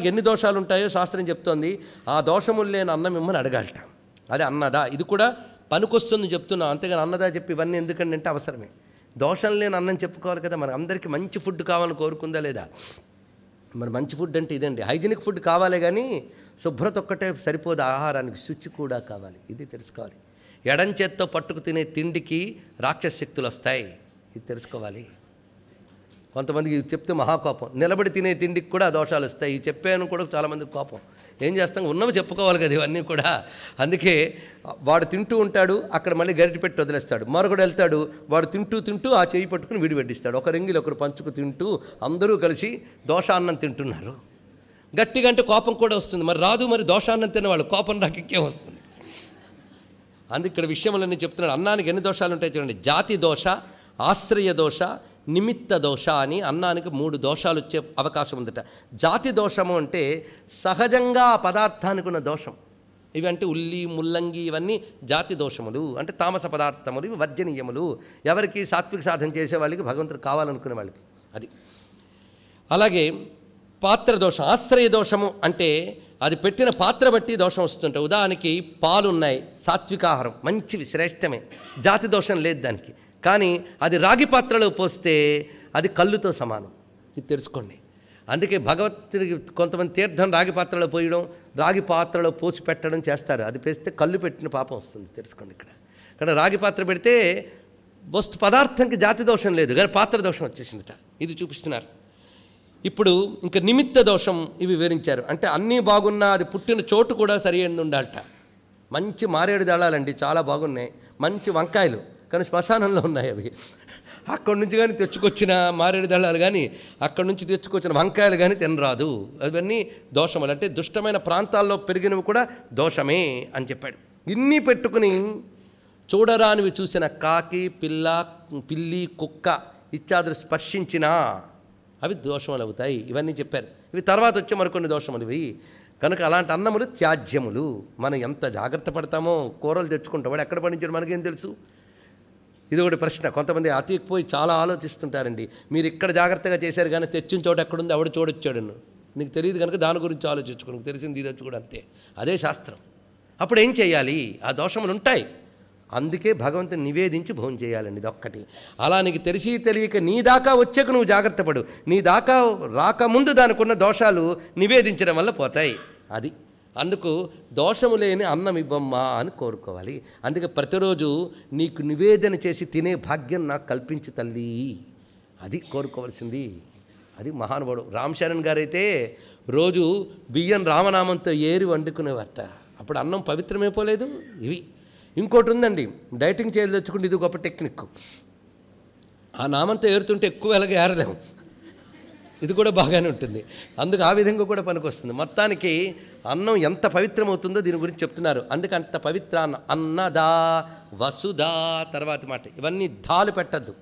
అన్నానికి ఎన్ని దోషాలు ఉంటాయో శాస్త్రం చెప్తోంది. ఆ దోషములు లేని అన్నం మిమ్మల్ని అడగాలట. అదే అన్నదా. ఇది కూడా పనికొస్తుంది చెప్తున్నాం, అంతేగాని అన్నదా చెప్పి ఇవన్నీ ఎందుకంటే అవసరమే. దోషం లేని అన్నం చెప్పుకోవాలి కదా. మన అందరికీ మంచి ఫుడ్ కావాలని కోరుకుందా లేదా? మరి మంచి ఫుడ్ అంటే ఇదండి. హైజీనిక్ ఫుడ్ కావాలే కానీ శుభ్రత ఒక్కటే సరిపోదు, ఆహారానికి శుచి కూడా కావాలి. ఇది తెలుసుకోవాలి. ఎడం చేత్తో పట్టుకు తినే తిండికి రాక్షస శక్తులు వస్తాయి, ఇది తెలుసుకోవాలి. కొంతమందికి చెప్తే మహాకోపం. నిలబడి తినే తిండికి కూడా దోషాలు వస్తాయి, ఈ చెప్పాను కూడా చాలామందికి కోపం. ఏం చేస్తాం, ఉన్నవి చెప్పుకోవాలి కదా ఇవన్నీ కూడా. అందుకే వాడు తింటూ ఉంటాడు, అక్కడ మళ్ళీ గరిటె పెట్టి వదిలేస్తాడు. మరొకడు వెళ్తాడు, వాడు తింటూ తింటూ ఆ చేయి పట్టుకుని వీడి వడ్డిస్తాడు. ఒక రింగిలు ఒకరు పంచుకు తింటూ అందరూ కలిసి దోషాన్నం తింటున్నారు. గట్టిగా అంటే కోపం కూడా వస్తుంది. మరి రాదు, మరి దోషాన్నం తిన్నవాళ్ళు కోపం రాకెక్కే వస్తుంది. అందుకే ఇక్కడ విషయంలో చెప్తున్నాడు. అన్నానికి ఎన్ని దోషాలు ఉంటాయి చూడండి. జాతి దోష, ఆశ్రయ దోష, నిమిత్త దోష అని అన్నానికి 3 దోషాలు వచ్చే అవకాశం ఉందట. జాతి దోషము అంటే సహజంగా ఆ పదార్థానికి ఉన్న దోషం. ఇవి అంటే ఉల్లి, ముల్లంగి ఇవన్నీ జాతి దోషములు, అంటే తామస పదార్థములు, ఇవి వర్జనీయములు. ఎవరికి సాత్విక సాధన చేసే వాళ్ళకి, భగవంతుడు కావాలనుకునే వాళ్ళకి అది. అలాగే పాత్ర దోషం, ఆశ్రయ దోషము అంటే అది పెట్టిన పాత్ర బట్టి దోషం వస్తుంటాయి. ఉదాహరణకి పాలు ఉన్నాయి, సాత్వికాహారం మంచివి, శ్రేష్టమే, జాతి దోషం లేదు దానికి. కానీ అది రాగి పాత్రలో పోస్తే అది కళ్ళుతో సమానం, ఇది తెలుసుకోండి. అందుకే భగవత్తుడికి కొంతమంది తీర్థం రాగి పాత్రలో పోయడం, రాగి పాత్రలో పోసి పెట్టడం చేస్తారు. అది పేస్తే కళ్ళు పెట్టిన పాపం వస్తుంది, తెలుసుకోండి. ఇక్కడ రాగి పాత్ర పెడితే వస్తు పదార్థంకి జాతి దోషం లేదు, కానీ పాత్ర దోషం వచ్చేసిందిట. ఇది చూపిస్తున్నారు. ఇప్పుడు ఇంకా నిమిత్త దోషం ఇవి వివరించారు. అంటే అన్నీ బాగున్నా అది పుట్టిన చోటు కూడా సరి అయిన ఉండాలట. మంచి మారేడు దళాలండి, చాలా బాగున్నాయి, మంచి వంకాయలు, కానీ శ్మశానంలో ఉన్నాయి అవి. అక్కడి నుంచి కానీ తెచ్చుకొచ్చిన మారేడు దళాలు కానీ, అక్కడి నుంచి తెచ్చుకొచ్చిన వంకాయలు కానీ తినరాదు. అవన్నీ దోషములు. అంటే దుష్టమైన ప్రాంతాల్లో పెరిగినవి కూడా దోషమే అని చెప్పాడు. ఇన్ని పెట్టుకుని చూడరానివి చూసిన కాకి, పిల్లి, కుక్క ఇత్యాదులు స్పర్శించినా అవి దోషములు అవుతాయి. ఇవన్నీ చెప్పారు. ఇవి తర్వాత వచ్చే మరికొన్ని దోషములు ఇవి. కనుక అలాంటి అన్నములు త్యాజ్యములు. మనం ఎంత జాగ్రత్త పడతామో, కూరలు తెచ్చుకుంటాం, వాడు ఎక్కడ పండించాడు మనకేం తెలుసు? ఇది ఒకటి ప్రశ్న. కొంతమంది అతికిపోయి చాలా ఆలోచిస్తుంటారండి. మీరు ఇక్కడ జాగ్రత్తగా చేశారు కానీ తెచ్చిన చోట ఎక్కడుంది ఆవిడ చూడొచ్చాడు, నీకు తెలియదు కనుక దాని గురించి ఆలోచించుకో, నీకు తెలిసింది ఇది వచ్చి కూడా అంతే. అదే శాస్త్రం. అప్పుడు ఏం చేయాలి? ఆ దోషములు ఉంటాయి, అందుకే భగవంతుని నివేదించి భోజనం చేయాలండి. ఇది ఒక్కటి. అలా నీకు తెలిసి తెలియక నీ దాకా వచ్చాక నువ్వు జాగ్రత్త పడు. నీ దాకా రాకముందు దానికి ఉన్న దోషాలు నివేదించడం వల్ల పోతాయి. అది అందుకు దోషము లేని అన్నం ఇవ్వమ్మా అని కోరుకోవాలి. అందుకే ప్రతిరోజు నీకు నివేదన చేసి తినే భాగ్యం నాకు కల్పించు తల్లి, అది కోరుకోవాల్సింది. అది మహానుభావుడు రామశరణ్ గారైతే రోజు బియ్యం రామనామంతో ఏరి వండుకునేవారట. అప్పుడు అన్నం పవిత్రమైపోలేదు. ఇవి ఇంకోటి ఉందండి, డైటింగ్ చేయాలి తెచ్చుకుంటే ఇది గొప్ప టెక్నిక్. ఆ నామంతో ఏరుతుంటే ఎక్కువ ఎలాగ ఏరలేము, ఇది కూడా బాగానే ఉంటుంది. అందుకు ఆ విధంగా కూడా పనికొస్తుంది. మొత్తానికి అన్నం ఎంత పవిత్రమవుతుందో దీని గురించి చెప్తున్నారు. అందుకే అంత పవిత్ర అన్నదా వసుదా తర్వాత మాట ఇవన్నీ ధాలు పెట్టద్దు.